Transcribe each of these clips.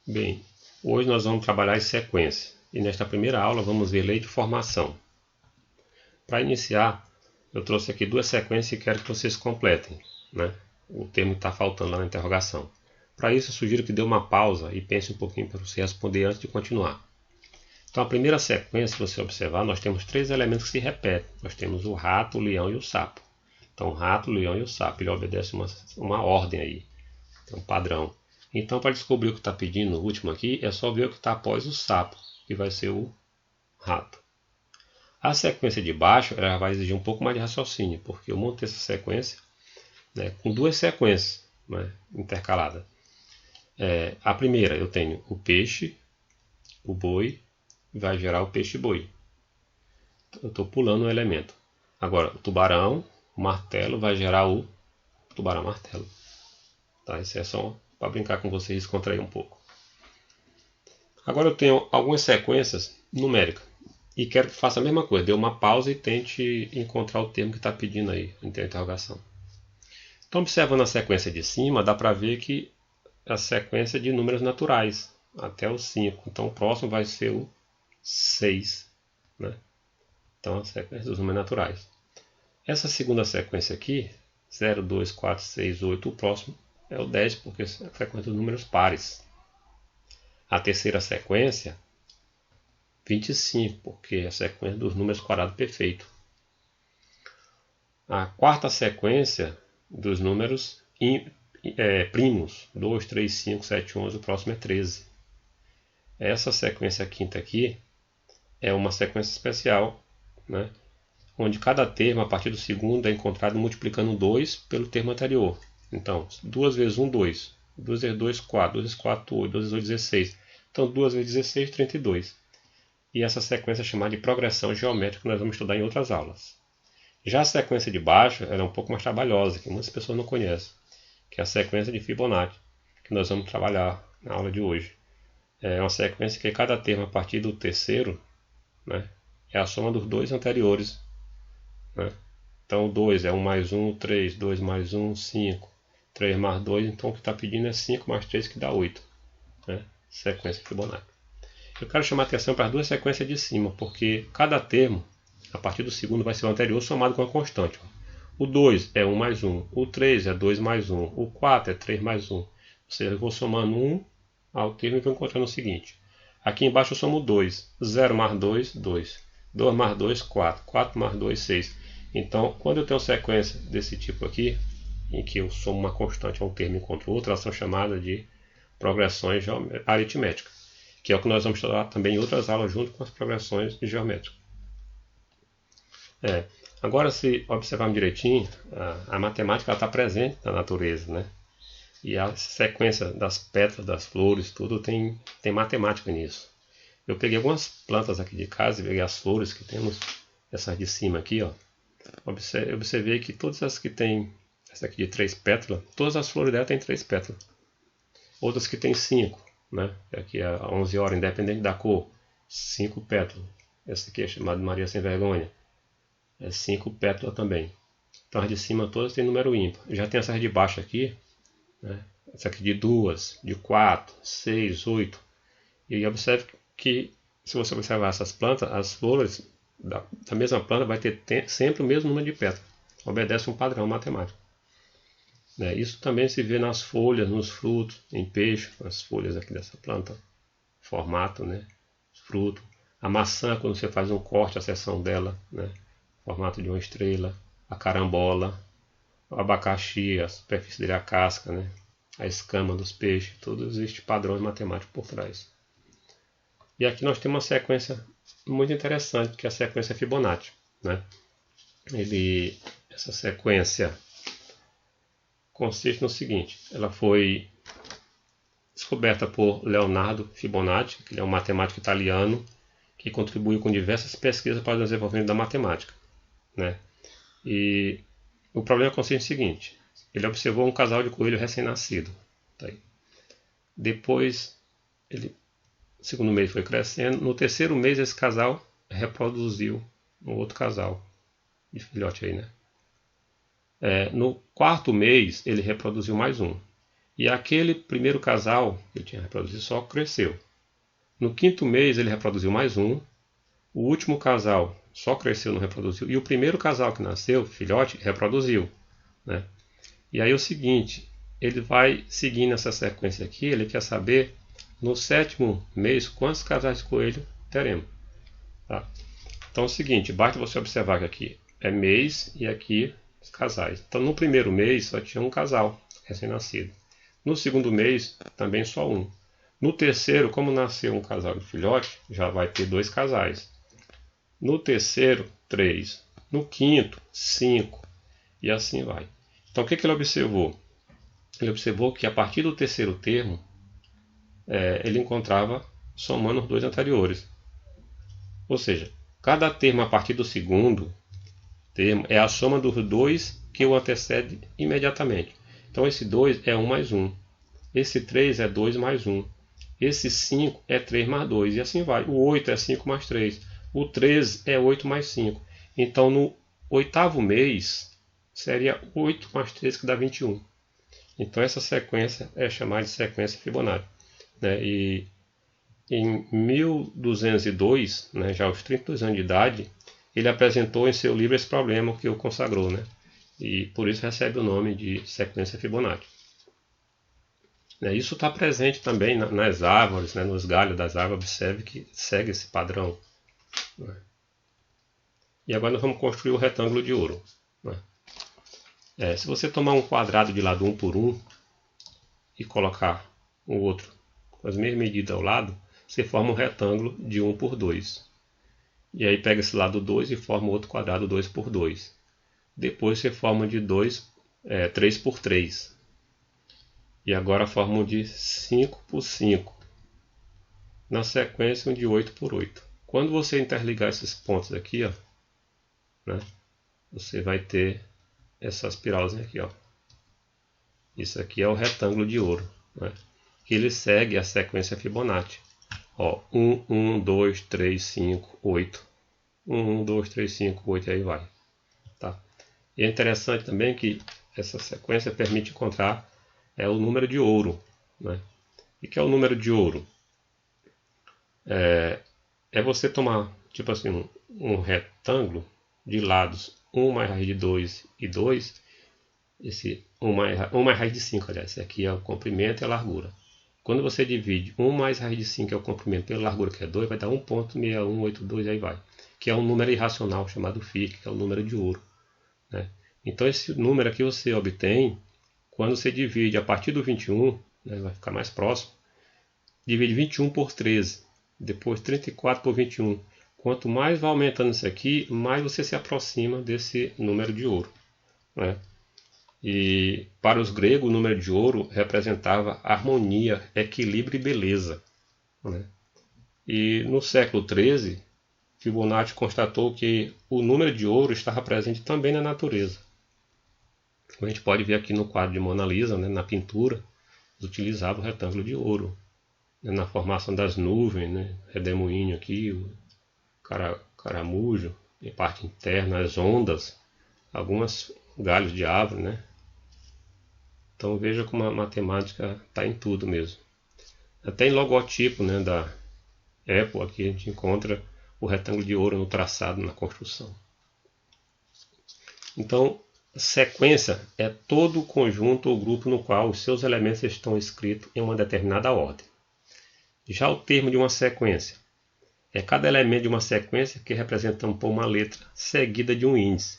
Bem, hoje nós vamos trabalhar em sequência e nesta primeira aula vamos ver lei de formação. Para iniciar, eu trouxe aqui duas sequências e quero que vocês completem, né? O termo está faltando lá na interrogação. Para isso, eu sugiro que dê uma pausa e pense um pouquinho para você responder antes de continuar. Então, a primeira sequência, se você observar, nós temos três elementos que se repetem. Nós temos o rato, o leão e o sapo. Então, o rato, o leão e o sapo, ele obedece uma ordem aí, tem um padrão. Então, para descobrir o que está pedindo no último aqui, é só ver o que está após o sapo, que vai ser o rato. A sequência de baixo ela vai exigir um pouco mais de raciocínio, porque eu montei essa sequência, né, com duas sequências, né, intercaladas. A primeira eu tenho o peixe, o boi, vai gerar o peixe-boi. Eu estou pulando um elemento. Agora, o tubarão, o martelo, vai gerar o tubarão-martelo. Tá? Isso é só para brincar com vocês e descontrair um pouco. Agora eu tenho algumas sequências numéricas e quero que faça a mesma coisa. Dê uma pausa e tente encontrar o termo que está pedindo aí, a interrogação. Então, observando a sequência de cima, dá para ver que é a sequência de números naturais, até o 5. Então, o próximo vai ser o 6. Né? Então, a sequência dos números naturais. Essa segunda sequência aqui, 0, 2, 4, 6, 8, o próximo é o 10, porque é a sequência dos números pares. A terceira sequência, 25, porque é a sequência dos números quadrados perfeitos. A quarta sequência dos números primos, 2, 3, 5, 7, 11, o próximo é 13. Essa sequência quinta aqui é uma sequência especial, né, onde cada termo, a partir do segundo, é encontrado multiplicando 2 pelo termo anterior. Então, 2 vezes 1, 2. 2 vezes 2, 4. 2 vezes 4, 8. 2 vezes 8, 16. Então, 2 vezes 16, 32. E essa sequência é chamada de progressão geométrica, que nós vamos estudar em outras aulas. Já a sequência de baixo ela é um pouco mais trabalhosa, que muitas pessoas não conhecem, que é a sequência de Fibonacci, que nós vamos trabalhar na aula de hoje. É uma sequência que cada termo, a partir do terceiro, né, é a soma dos dois anteriores. Né? Então, 2 é 1 mais 1, 3, 2 mais 1, 5, 3 mais 2, então o que está pedindo é 5 mais 3, que dá 8. Né? Sequência Fibonacci. Eu quero chamar a atenção para as duas sequências de cima, porque cada termo, a partir do segundo, vai ser o anterior somado com a constante. O 2 é 1 mais 1, o 3 é 2 mais 1, o 4 é 3 mais 1. Ou seja, eu vou somando 1 ao termo e vou encontrando o seguinte. Aqui embaixo eu somo 2. 0 mais 2, 2. 2 mais 2, 4. 4 mais 2, 6. Então, quando eu tenho sequência desse tipo aqui, em que eu somo uma constante a um termo e encontro outra, elas são chamadas de progressões aritméticas, que é o que nós vamos estudar também em outras aulas junto com as progressões geométricas. Agora, se observarmos direitinho, a matemática está presente na natureza, né? E a sequência das pétalas, das flores, tudo tem matemática nisso. Eu peguei algumas plantas aqui de casa e peguei as flores que temos, essas de cima aqui, ó. Observei que todas as que tem, essa aqui de 3 pétalas, todas as flores dela têm 3 pétalas. Outras que tem 5, né? Aqui é 11 horas, independente da cor, 5 pétalas. Essa aqui é chamada de Maria Sem Vergonha. É 5 pétalas também. Então as de cima todas tem número ímpar. Já tem essas de baixo aqui, né? Essa aqui de 2, de 4, 6, 8. E observe que, se você observar essas plantas, as flores da mesma planta vai ter sempre o mesmo número de pétalas. Obedece um padrão matemático. Isso também se vê nas folhas, nos frutos, em peixe, as folhas aqui dessa planta, formato, né? Fruto. A maçã, quando você faz um corte, a seção dela, né? Formato de uma estrela. A carambola, o abacaxi, a superfície dele, a casca, né? A escama dos peixes, tudo existe padrões matemáticos por trás. E aqui nós temos uma sequência muito interessante, que é a sequência Fibonacci. Né? Essa sequência consiste no seguinte: ela foi descoberta por Leonardo Fibonacci, que é um matemático italiano que contribuiu com diversas pesquisas para o desenvolvimento da matemática. Né? E o problema consiste no seguinte: ele observou um casal de coelho recém-nascido. Tá aí. Depois, o segundo mês foi crescendo. No terceiro mês, esse casal reproduziu um outro casal de filhote aí, né? No quarto mês, ele reproduziu mais um. E aquele primeiro casal que ele tinha reproduzido só cresceu. No quinto mês ele reproduziu mais um. O último casal só cresceu, não reproduziu. E o primeiro casal que nasceu, filhote, reproduziu, né? E aí é o seguinte, ele vai seguindo essa sequência aqui, ele quer saber no sétimo mês quantos casais de coelho teremos. Tá? Então é o seguinte, basta você observar que aqui é mês e aqui os casais. Então no primeiro mês só tinha um casal recém-nascido. No segundo mês também só um. No terceiro, como nasceu um casal de filhote, já vai ter 2 casais. No terceiro, 3. No quinto, 5. E assim vai. Então o que ele observou? Ele observou que a partir do terceiro termo, ele encontrava somando os 2 anteriores. Ou seja, cada termo a partir do segundo termo é a soma dos 2 que o antecede imediatamente. Então esse 2 é 1 mais 1. Esse 3 é 2 mais 1. Esse 5 é 3 mais 2. E assim vai. O 8 é 5 mais 3. O 13 é 8 mais 5. Então no oitavo mês seria 8 mais 3 que dá 21. Então essa sequência é chamada de sequência Fibonacci, né? E em 1202, né, já aos 32 anos de idade, ele apresentou em seu livro esse problema que o consagrou, né? E por isso recebe o nome de sequência Fibonacci. Isso está presente também nas árvores, né, nos galhos das árvores, observe que segue esse padrão, né? E agora nós vamos construir o retângulo de ouro, né? Se você tomar um quadrado de lado 1 por 1 e colocar o outro com as mesmas medidas ao lado, você forma um retângulo de 1 por 2. E aí pega esse lado 2 e forma outro quadrado 2 por 2. Depois você forma de 3 por 3. E agora forma um de 5 por 5. Na sequência um de 8 por 8. Quando você interligar esses pontos aqui, ó, né, você vai ter essa espiralzinha aqui, ó. Isso aqui é o retângulo de ouro, né, que ele segue a sequência Fibonacci. Ó, 1, 1, 2, 3, 5, 8. 1, 2, 3, 5, 8 e aí vai. Tá? E é interessante também que essa sequência permite encontrar o número de ouro, né? E que é o número de ouro? É você tomar, tipo assim, um retângulo de lados 1 mais raiz de 2 e 2. Esse 1 mais raiz de 5, aliás. Esse aqui é o comprimento e a largura. Quando você divide 1 mais raiz de 5, que é o comprimento, pela largura, que é 2, vai dar 1.6182, aí vai. Que é um número irracional chamado φ, que é o número de ouro, né? Então esse número aqui você obtém quando você divide a partir do 21, né, vai ficar mais próximo. Divide 21 por 13, depois 34 por 21. Quanto mais vai aumentando isso aqui, mais você se aproxima desse número de ouro, né? E para os gregos, o número de ouro representava harmonia, equilíbrio e beleza, né? E no século XIII, Fibonacci constatou que o número de ouro estava presente também na natureza. Como a gente pode ver aqui no quadro de Mona Lisa, né, na pintura, eles utilizavam o retângulo de ouro, né, na formação das nuvens, né, redemoinho aqui, o caramujo, em parte interna, as ondas, alguns galhos de árvore, né? Então veja como a matemática está em tudo mesmo. Até em logotipo, né, da Apple aqui a gente encontra o retângulo de ouro no traçado, na construção. Então, sequência é todo o conjunto ou grupo no qual os seus elementos estão escritos em uma determinada ordem. Já o termo de uma sequência é cada elemento de uma sequência que representa uma letra seguida de um índice.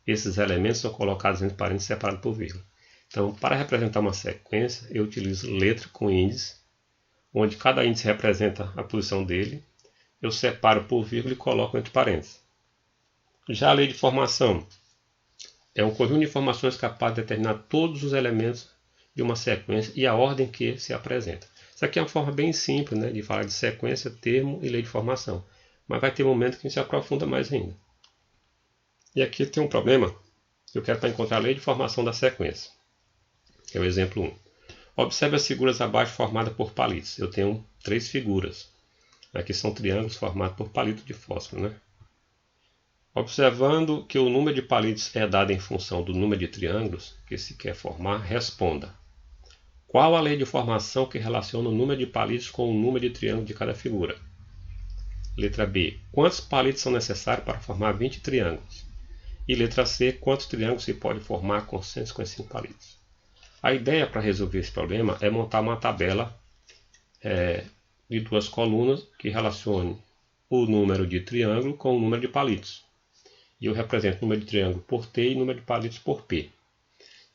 Esses elementos são colocados entre parênteses separados por vírgula. Então, para representar uma sequência, eu utilizo letra com índice, onde cada índice representa a posição dele. Eu separo por vírgula e coloco entre parênteses. Já a lei de formação é um conjunto de informações capaz de determinar todos os elementos de uma sequência e a ordem que se apresenta. Isso aqui é uma forma bem simples, né, de falar de sequência, termo e lei de formação. Mas vai ter momentos que a gente se aprofunda mais ainda. E aqui tem um problema. Eu quero encontrar a lei de formação da sequência. Que é o exemplo 1. Observe as figuras abaixo formadas por palitos. Eu tenho 3 figuras. Aqui são triângulos formados por palito de fósforo, né? Observando que o número de palitos é dado em função do número de triângulos que se quer formar, responda. Qual a lei de formação que relaciona o número de palitos com o número de triângulos de cada figura? Letra B. Quantos palitos são necessários para formar 20 triângulos? E letra C. Quantos triângulos se pode formar com 155 palitos? A ideia para resolver esse problema é montar uma tabela de duas colunas que relacione o número de triângulo com o número de palitos. E eu represento o número de triângulo por T e o número de palitos por P.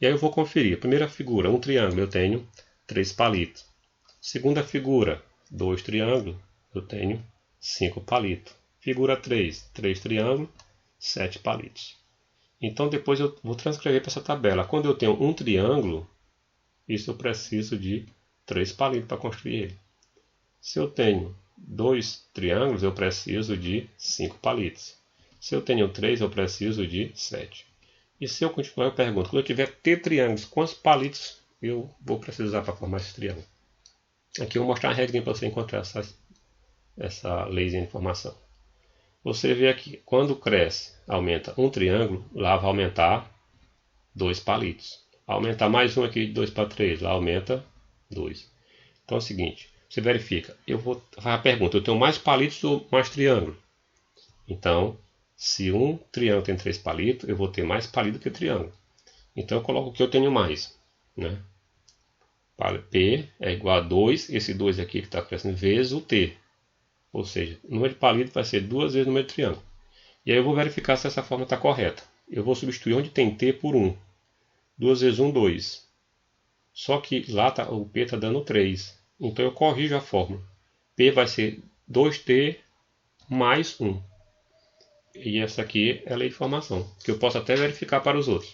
E aí eu vou conferir. Primeira figura, um triângulo, eu tenho 3 palitos. Segunda figura, 2 triângulos, eu tenho 5 palitos. Figura 3, 3 triângulos, 7 palitos. Então depois eu vou transcrever para essa tabela. Quando eu tenho um triângulo, isso eu preciso de 3 palitos para construir ele. Se eu tenho 2 triângulos, eu preciso de 5 palitos. Se eu tenho 3, eu preciso de 7. E se eu continuar, eu pergunto, quando eu tiver T triângulos, quantos palitos eu vou precisar para formar esse triângulo? Aqui eu vou mostrar uma regrinha para você encontrar essa lei de informação. Você vê aqui, quando cresce, aumenta um triângulo, lá vai aumentar 2 palitos. Aumentar mais um aqui de 2 para 3, lá aumenta 2. Então é o seguinte, você verifica, a pergunta, eu tenho mais palitos ou mais triângulo? Então, se um triângulo tem 3 palitos, eu vou ter mais palito que triângulo. Então eu coloco o que eu tenho mais, né? P é igual a 2, esse 2 aqui que está crescendo, vezes o T. Ou seja, o número de palitos vai ser 2 vezes o número de triângulo. E aí eu vou verificar se essa forma está correta. Eu vou substituir onde tem T por 1. 2 vezes 1, 2. Só que lá o P está dando 3. Então eu corrijo a fórmula. P vai ser 2T mais 1. E essa aqui é a lei de formação, que eu posso até verificar para os outros.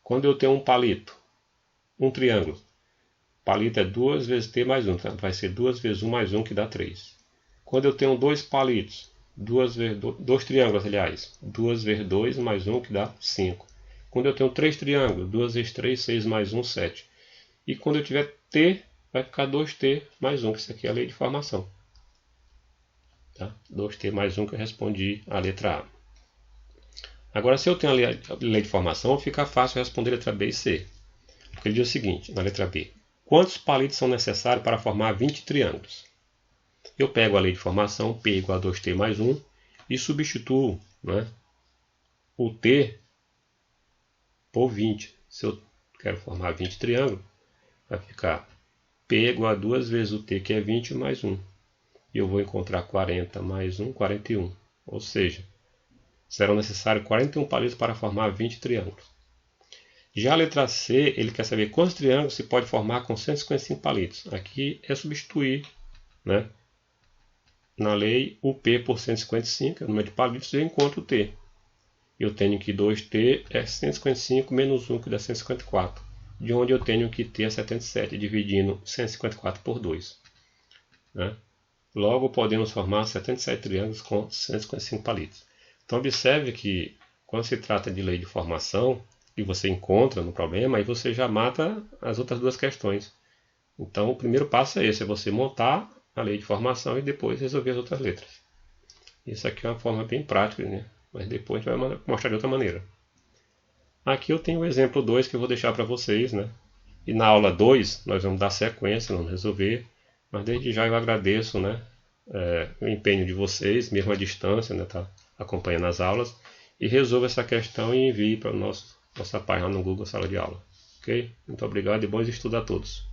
Quando eu tenho um palito, um triângulo, palito é 2 vezes T mais 1, então vai ser 2 vezes 1 mais 1 que dá 3. Quando eu tenho 2 palitos, 2 triângulos, aliás, 2 vezes 2 mais 1 que dá 5. Quando eu tenho 3 triângulos, 2 vezes 3, 6 mais 1, 7. E quando eu tiver T, vai ficar 2T mais 1, que isso aqui é a lei de formação. Tá? 2T mais 1 que eu respondi a letra A. Agora, se eu tenho a lei de formação, fica fácil responder a letra B e C. Porque ele diz o seguinte, na letra B. Quantos palitos são necessários para formar 20 triângulos? Eu pego a lei de formação, P igual a 2T mais 1, e substituo, né, o T por 20. Se eu quero formar 20 triângulos, vai ficar P igual a 2 vezes o T, que é 20, mais 1. E eu vou encontrar 40 mais 1, 41. Ou seja, serão necessários 41 palitos para formar 20 triângulos. Já a letra C, ele quer saber quantos triângulos se pode formar com 155 palitos. Aqui é substituir, né, na lei o P por 155, é o número de palitos, e eu encontro o T. Eu tenho que 2T é 155 menos 1, que dá 154. De onde eu tenho que T é 77, dividindo 154 por 2. Né? Logo, podemos formar 77 triângulos com 155 palitos. Então, observe que quando se trata de lei de formação, e você encontra no problema, aí você já mata as outras duas questões. Então, o primeiro passo é esse, é você montar a lei de formação e depois resolver as outras letras. Isso aqui é uma forma bem prática, né? Mas depois a gente vai mostrar de outra maneira. Aqui eu tenho o exemplo 2 que eu vou deixar para vocês, né? E na aula 2 nós vamos dar sequência, vamos resolver. Mas desde já eu agradeço, né, o empenho de vocês, mesmo à distância, né, tá acompanhando as aulas. E resolva essa questão e envie para nossa página no Google Sala de Aula. Ok? Muito obrigado e bons estudos a todos.